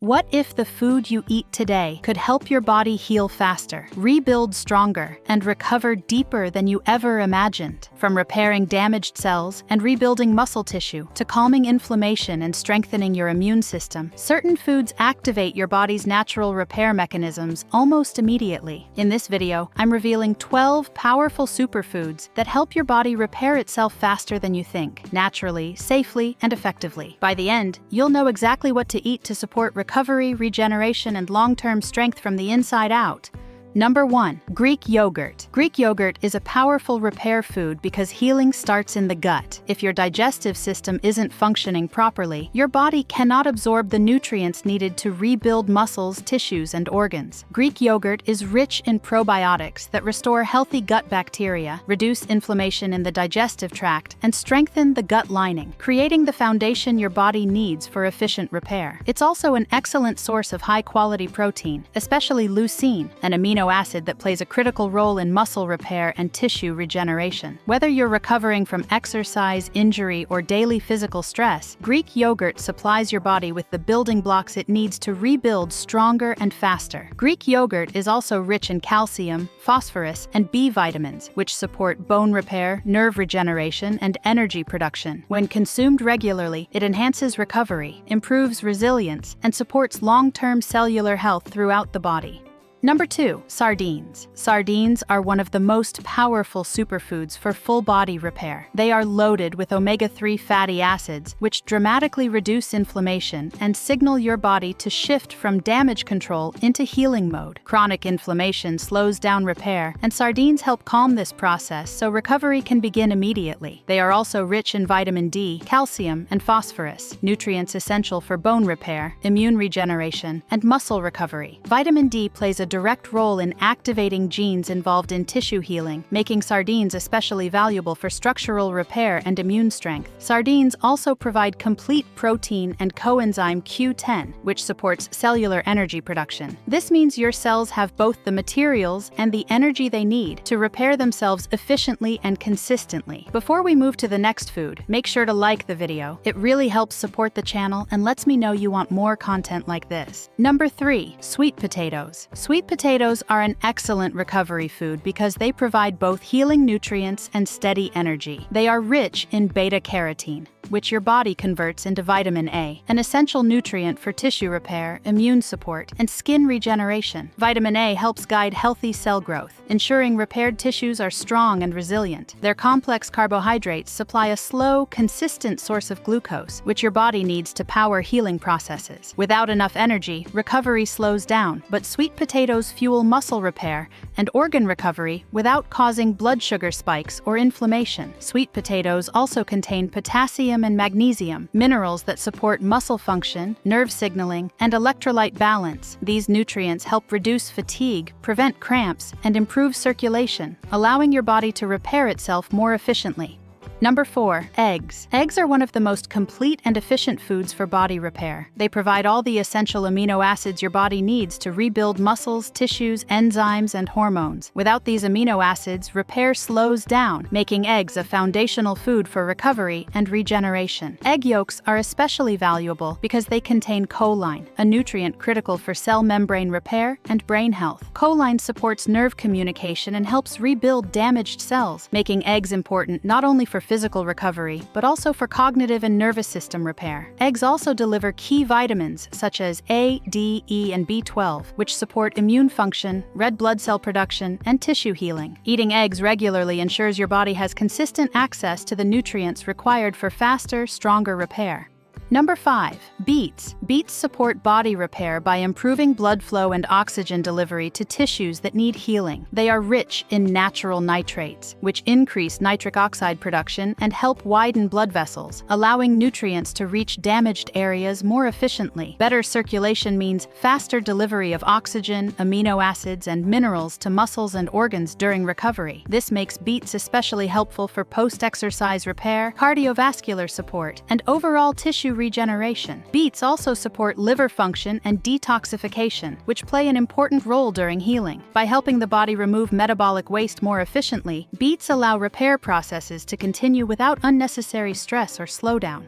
What if the food you eat today could help your body heal faster, rebuild stronger, and recover deeper than you ever imagined? From repairing damaged cells and rebuilding muscle tissue to calming inflammation and strengthening your immune system, certain foods activate your body's natural repair mechanisms almost immediately. In this video, I'm revealing 12 powerful superfoods that help your body repair itself faster than you think, naturally, safely, and effectively. By the end, you'll know exactly what to eat to support recovery, regeneration, and long-term strength from the inside out. Number 1. Greek yogurt. Greek yogurt is a powerful repair food because healing starts in the gut. If your digestive system isn't functioning properly, your body cannot absorb the nutrients needed to rebuild muscles, tissues, and organs. Greek yogurt is rich in probiotics that restore healthy gut bacteria, reduce inflammation in the digestive tract, and strengthen the gut lining, creating the foundation your body needs for efficient repair. It's also an excellent source of high-quality protein, especially leucine, an amino acid that plays a critical role in muscle repair and tissue regeneration. Whether you're recovering from exercise, injury, or daily physical stress, Greek yogurt supplies your body with the building blocks it needs to rebuild stronger and faster. Greek yogurt is also rich in calcium, phosphorus, and B vitamins, which support bone repair, nerve regeneration, and energy production. When consumed regularly, it enhances recovery, improves resilience, and supports long-term cellular health throughout the body. Number 2. Sardines. Sardines are one of the most powerful superfoods for full-body repair. They are loaded with omega-3 fatty acids, which dramatically reduce inflammation and signal your body to shift from damage control into healing mode. Chronic inflammation slows down repair, and sardines help calm this process so recovery can begin immediately. They are also rich in vitamin D, calcium, and phosphorus, nutrients essential for bone repair, immune regeneration, and muscle recovery. Vitamin D plays a direct role in activating genes involved in tissue healing, making sardines especially valuable for structural repair and immune strength. Sardines also provide complete protein and coenzyme Q10, which supports cellular energy production. This means your cells have both the materials and the energy they need to repair themselves efficiently and consistently. Before we move to the next food, make sure to like the video. It really helps support the channel and lets me know you want more content like this. Number 3. Sweet potatoes. Sweet potatoes are an excellent recovery food because they provide both healing nutrients and steady energy. They are rich in beta-carotene, which your body converts into vitamin A, an essential nutrient for tissue repair, immune support, and skin regeneration. Vitamin A helps guide healthy cell growth, ensuring repaired tissues are strong and resilient. Their complex carbohydrates supply a slow, consistent source of glucose, which your body needs to power healing processes. Without enough energy, recovery slows down, but sweet potatoes fuel muscle repair and organ recovery without causing blood sugar spikes or inflammation. Sweet potatoes also contain potassium and magnesium, minerals that support muscle function, nerve signaling, and electrolyte balance. These nutrients help reduce fatigue, prevent cramps, and improve circulation, allowing your body to repair itself more efficiently. Number 4. Eggs. Eggs are one of the most complete and efficient foods for body repair. They provide all the essential amino acids your body needs to rebuild muscles, tissues, enzymes, and hormones. Without these amino acids, repair slows down, making eggs a foundational food for recovery and regeneration. Egg yolks are especially valuable because they contain choline, a nutrient critical for cell membrane repair and brain health. Choline supports nerve communication and helps rebuild damaged cells, making eggs important not only for physical recovery, but also for cognitive and nervous system repair. Eggs also deliver key vitamins such as A, D, E, and B12, which support immune function, red blood cell production, and tissue healing. Eating eggs regularly ensures your body has consistent access to the nutrients required for faster, stronger repair. Number 5. Beets. Beets support body repair by improving blood flow and oxygen delivery to tissues that need healing. They are rich in natural nitrates, which increase nitric oxide production and help widen blood vessels, allowing nutrients to reach damaged areas more efficiently. Better circulation means faster delivery of oxygen, amino acids, and minerals to muscles and organs during recovery. This makes beets especially helpful for post-exercise repair, cardiovascular support, and overall tissue regeneration. Beets also support liver function and detoxification, which play an important role during healing. By helping the body remove metabolic waste more efficiently, beets allow repair processes to continue without unnecessary stress or slowdown.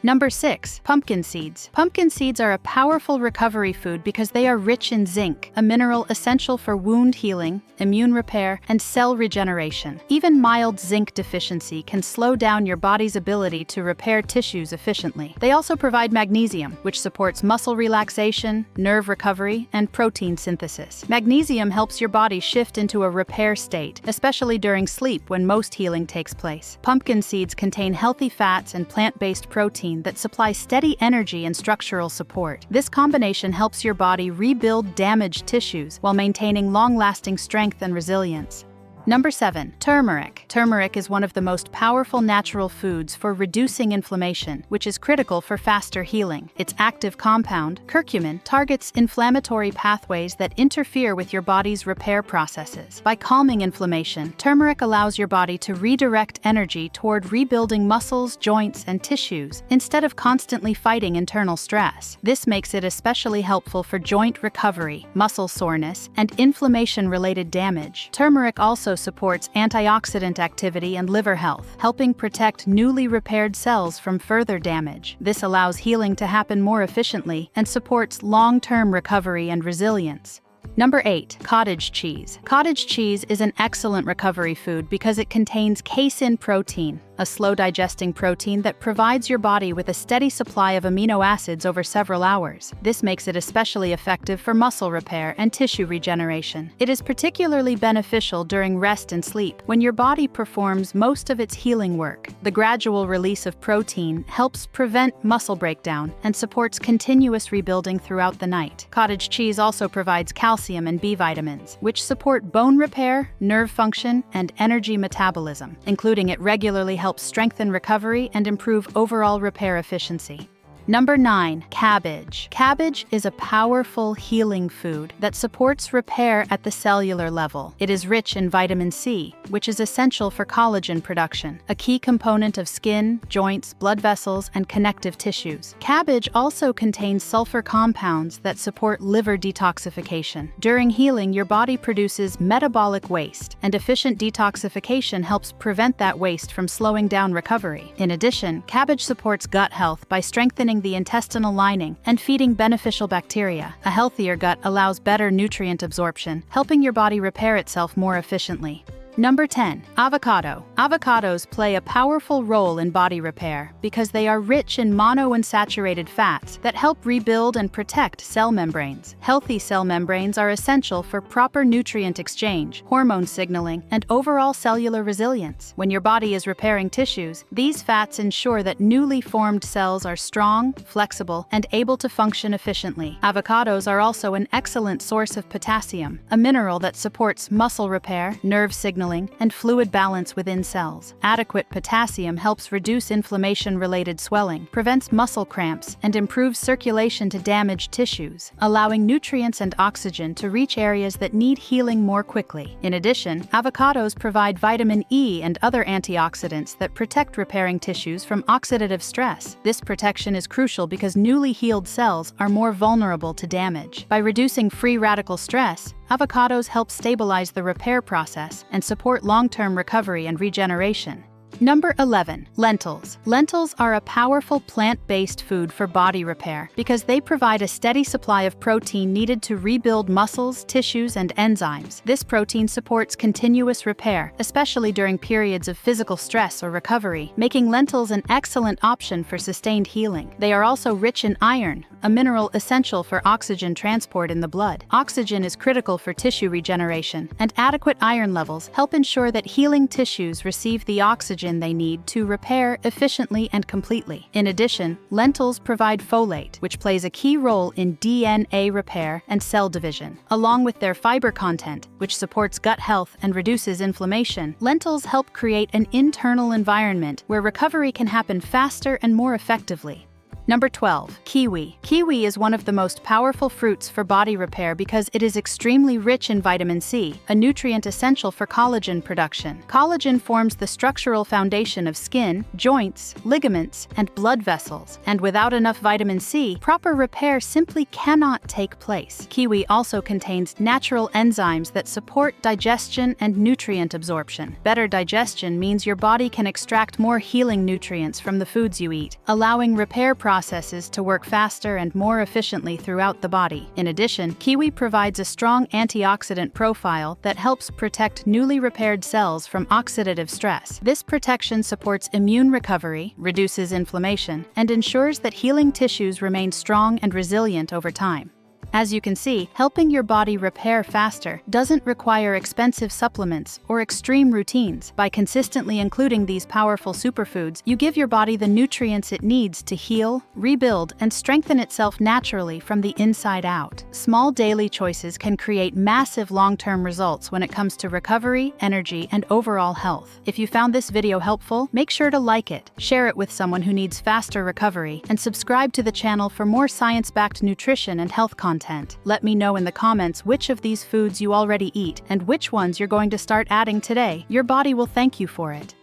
Number 6. Pumpkin seeds. Pumpkin seeds are a powerful recovery food because they are rich in zinc, a mineral essential for wound healing, immune repair, and cell regeneration. Even mild zinc deficiency can slow down your body's ability to repair tissues efficiently. They also provide magnesium, which supports muscle relaxation, nerve recovery, and protein synthesis. Magnesium helps your body shift into a repair state, especially during sleep when most healing takes place. Pumpkin seeds contain healthy fats and plant-based protein that supply steady energy and structural support. This combination helps your body rebuild damaged tissues while maintaining long-lasting strength and resilience. Number 7. Turmeric. Turmeric is one of the most powerful natural foods for reducing inflammation, which is critical for faster healing. Its active compound, curcumin, targets inflammatory pathways that interfere with your body's repair processes. By calming inflammation, turmeric allows your body to redirect energy toward rebuilding muscles, joints, and tissues, instead of constantly fighting internal stress. This makes it especially helpful for joint recovery, muscle soreness, and inflammation-related damage. Turmeric also supports antioxidant activity and liver health, helping protect newly repaired cells from further damage. This allows healing to happen more efficiently and supports long-term recovery and resilience. Number 8. Cottage cheese. Cottage cheese is an excellent recovery food because it contains casein protein, a slow-digesting protein that provides your body with a steady supply of amino acids over several hours. This makes it especially effective for muscle repair and tissue regeneration. It is particularly beneficial during rest and sleep, when your body performs most of its healing work. The gradual release of protein helps prevent muscle breakdown and supports continuous rebuilding throughout the night. Cottage cheese also provides calcium and B vitamins, which support bone repair, nerve function, and energy metabolism. Including it regularly helps strengthen recovery and improve overall repair efficiency. Number 9. Cabbage. Cabbage is a powerful healing food that supports repair at the cellular level. It is rich in vitamin C, which is essential for collagen production, a key component of skin, joints, blood vessels, and connective tissues. Cabbage also contains sulfur compounds that support liver detoxification. During healing, your body produces metabolic waste, and efficient detoxification helps prevent that waste from slowing down recovery. In addition, cabbage supports gut health by strengthening the intestinal lining and feeding beneficial bacteria. A healthier gut allows better nutrient absorption, helping your body repair itself more efficiently. Number 10. Avocado. Avocados play a powerful role in body repair because they are rich in monounsaturated fats that help rebuild and protect cell membranes. Healthy cell membranes are essential for proper nutrient exchange, hormone signaling, and overall cellular resilience. When your body is repairing tissues, these fats ensure that newly formed cells are strong, flexible, and able to function efficiently. Avocados are also an excellent source of potassium, a mineral that supports muscle repair, nerve signaling, and fluid balance within cells. Adequate potassium helps reduce inflammation-related swelling, prevents muscle cramps, and improves circulation to damaged tissues, allowing nutrients and oxygen to reach areas that need healing more quickly. In addition, avocados provide vitamin E and other antioxidants that protect repairing tissues from oxidative stress. This protection is crucial because newly healed cells are more vulnerable to damage. By reducing free radical stress, avocados help stabilize the repair process and support long-term recovery and regeneration. Number 11. Lentils. Lentils are a powerful plant-based food for body repair because they provide a steady supply of protein needed to rebuild muscles, tissues, and enzymes. This protein supports continuous repair, especially during periods of physical stress or recovery, making lentils an excellent option for sustained healing. They are also rich in iron, a mineral essential for oxygen transport in the blood. Oxygen is critical for tissue regeneration, and adequate iron levels help ensure that healing tissues receive the oxygen they need to repair efficiently and completely. In addition, lentils provide folate, which plays a key role in DNA repair and cell division. Along with their fiber content, which supports gut health and reduces inflammation, lentils help create an internal environment where recovery can happen faster and more effectively. Number 12. Kiwi. Kiwi is one of the most powerful fruits for body repair because it is extremely rich in vitamin C, a nutrient essential for collagen production. Collagen forms the structural foundation of skin, joints, ligaments, and blood vessels, and without enough vitamin C, proper repair simply cannot take place. Kiwi also contains natural enzymes that support digestion and nutrient absorption. Better digestion means your body can extract more healing nutrients from the foods you eat, allowing repair processes to work faster and more efficiently throughout the body. In addition, kiwi provides a strong antioxidant profile that helps protect newly repaired cells from oxidative stress. This protection supports immune recovery, reduces inflammation, and ensures that healing tissues remain strong and resilient over time. As you can see, helping your body repair faster doesn't require expensive supplements or extreme routines. By consistently including these powerful superfoods, you give your body the nutrients it needs to heal, rebuild, and strengthen itself naturally from the inside out. Small daily choices can create massive long-term results when it comes to recovery, energy, and overall health. If you found this video helpful, make sure to like it, share it with someone who needs faster recovery, and subscribe to the channel for more science-backed nutrition and health content. Let me know in the comments which of these foods you already eat and which ones you're going to start adding today. Your body will thank you for it.